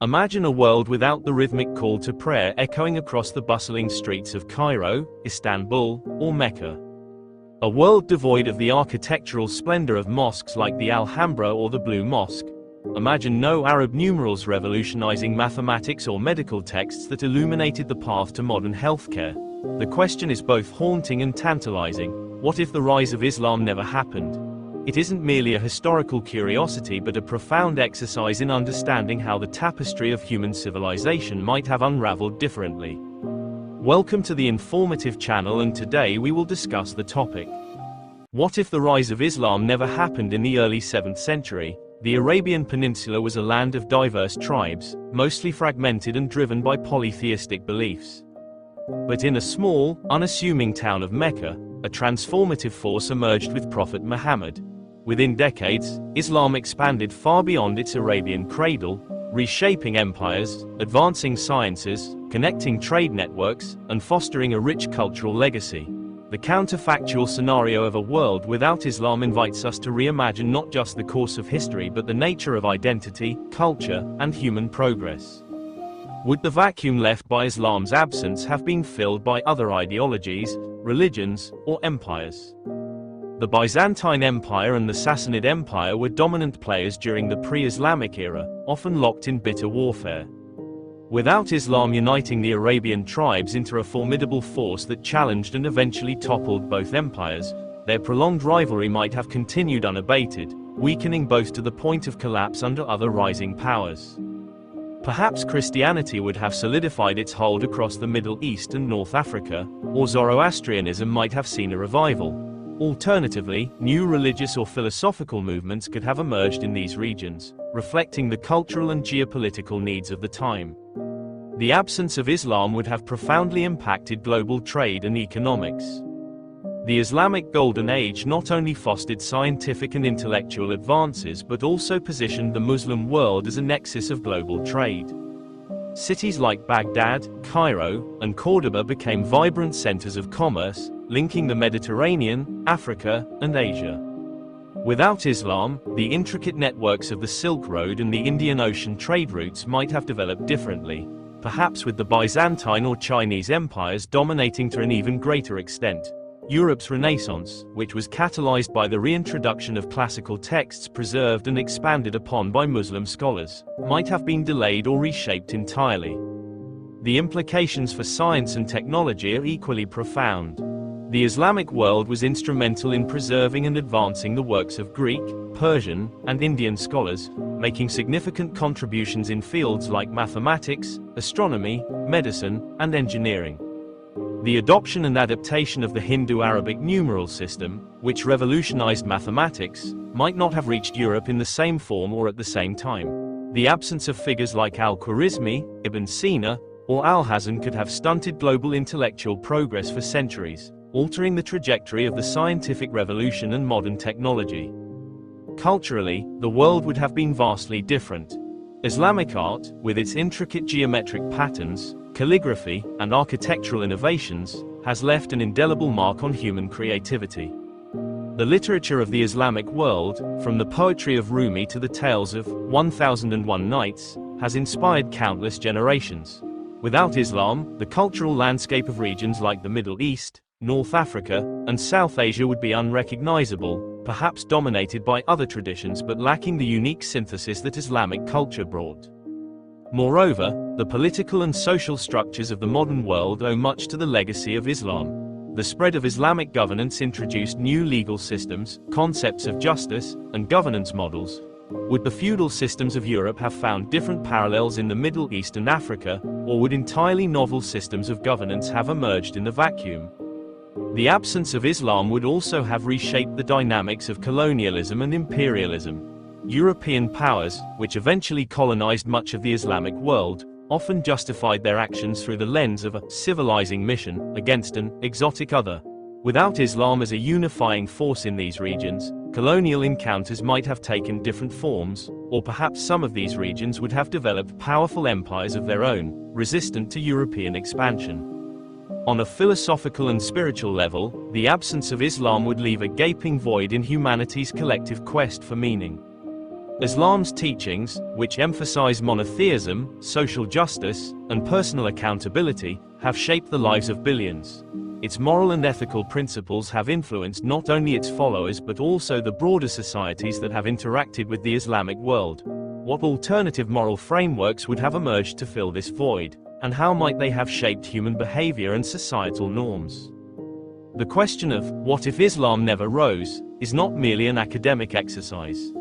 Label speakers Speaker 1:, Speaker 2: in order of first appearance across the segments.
Speaker 1: Imagine a world without the rhythmic call to prayer echoing across the bustling streets of Cairo, Istanbul, or Mecca. A world devoid of the architectural splendor of mosques like the Alhambra or the Blue Mosque. Imagine no Arab numerals revolutionizing mathematics or medical texts that illuminated the path to modern healthcare. The question is both haunting and tantalizing: what if the rise of Islam never happened? It isn't merely a historical curiosity but a profound exercise in understanding how the tapestry of human civilization might have unraveled differently. Welcome to the informative channel, and today we will discuss the topic. What if the rise of Islam never happened in the early 7th century? The Arabian Peninsula was a land of diverse tribes, mostly fragmented and driven by polytheistic beliefs. But in a small, unassuming town of Mecca, a transformative force emerged with Prophet Muhammad. Within decades, Islam expanded far beyond its Arabian cradle, reshaping empires, advancing sciences, connecting trade networks, and fostering a rich cultural legacy. The counterfactual scenario of a world without Islam invites us to reimagine not just the course of history but the nature of identity, culture, and human progress. Would the vacuum left by Islam's absence have been filled by other ideologies, religions, or empires? The Byzantine Empire and the Sassanid Empire were dominant players during the pre-Islamic era, often locked in bitter warfare. Without Islam uniting the Arabian tribes into a formidable force that challenged and eventually toppled both empires, their prolonged rivalry might have continued unabated, weakening both to the point of collapse under other rising powers. Perhaps Christianity would have solidified its hold across the Middle East and North Africa, or Zoroastrianism might have seen a revival. Alternatively, new religious or philosophical movements could have emerged in these regions, reflecting the cultural and geopolitical needs of the time. The absence of Islam would have profoundly impacted global trade and economics. The Islamic Golden Age not only fostered scientific and intellectual advances but also positioned the Muslim world as a nexus of global trade. Cities like Baghdad, Cairo, and Cordoba became vibrant centers of commerce, linking the Mediterranean, Africa, and Asia. Without Islam, the intricate networks of the Silk Road and the Indian Ocean trade routes might have developed differently, perhaps with the Byzantine or Chinese empires dominating to an even greater extent. Europe's Renaissance, which was catalyzed by the reintroduction of classical texts preserved and expanded upon by Muslim scholars, might have been delayed or reshaped entirely. The implications for science and technology are equally profound. The Islamic world was instrumental in preserving and advancing the works of Greek, Persian, and Indian scholars, making significant contributions in fields like mathematics, astronomy, medicine, and engineering. The adoption and adaptation of the Hindu-Arabic numeral system, which revolutionized mathematics, might not have reached Europe in the same form or at the same time. The absence of figures like al-Khwarizmi, Ibn Sina, or Alhazen could have stunted global intellectual progress for centuries, altering the trajectory of the scientific revolution and modern technology. Culturally, the world would have been vastly different. Islamic art, with its intricate geometric patterns, calligraphy, and architectural innovations, has left an indelible mark on human creativity. The literature of the Islamic world, from the poetry of Rumi to the tales of 1001 Nights, has inspired countless generations. Without Islam, the cultural landscape of regions like the Middle East, North Africa, and South Asia would be unrecognizable, perhaps dominated by other traditions but lacking the unique synthesis that Islamic culture brought. Moreover, the political and social structures of the modern world owe much to the legacy of Islam. The spread of Islamic governance introduced new legal systems, concepts of justice, and governance models. Would the feudal systems of Europe have found different parallels in the Middle East and Africa, or would entirely novel systems of governance have emerged in the vacuum? The absence of Islam would also have reshaped the dynamics of colonialism and imperialism. European powers, which eventually colonized much of the Islamic world, often justified their actions through the lens of a civilizing mission against an exotic other. Without Islam as a unifying force in these regions, colonial encounters might have taken different forms, or perhaps some of these regions would have developed powerful empires of their own, resistant to European expansion. On a philosophical and spiritual level, the absence of Islam would leave a gaping void in humanity's collective quest for meaning. Islam's teachings, which emphasize monotheism, social justice, and personal accountability, have shaped the lives of billions. Its moral and ethical principles have influenced not only its followers but also the broader societies that have interacted with the Islamic world. What alternative moral frameworks would have emerged to fill this void, and how might they have shaped human behavior and societal norms? The question of, what if Islam never rose, is not merely an academic exercise.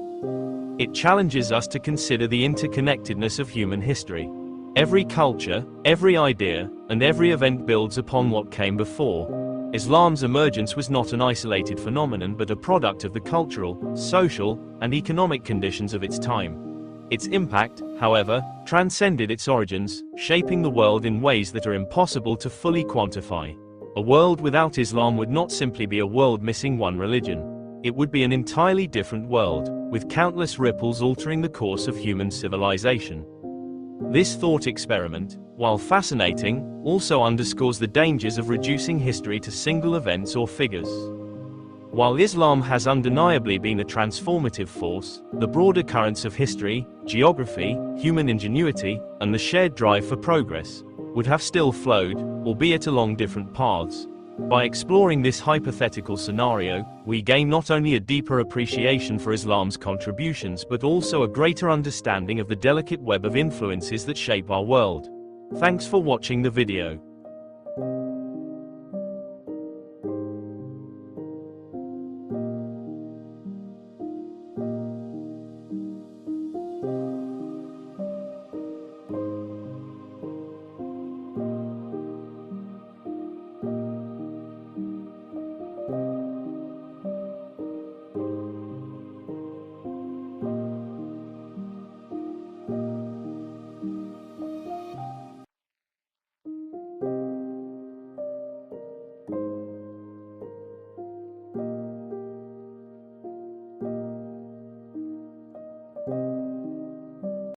Speaker 1: It challenges us to consider the interconnectedness of human history. Every culture, every idea, and every event builds upon what came before. Islam's emergence was not an isolated phenomenon but a product of the cultural, social, and economic conditions of its time. Its impact, however, transcended its origins, shaping the world in ways that are impossible to fully quantify. A world without Islam would not simply be a world missing one religion. It would be an entirely different world, with countless ripples altering the course of human civilization. This thought experiment, while fascinating, also underscores the dangers of reducing history to single events or figures. While Islam has undeniably been a transformative force, the broader currents of history, geography, human ingenuity, and the shared drive for progress would have still flowed, albeit along different paths. By exploring this hypothetical scenario, we gain not only a deeper appreciation for Islam's contributions but also a greater understanding of the delicate web of influences that shape our world. Thanks for watching the video.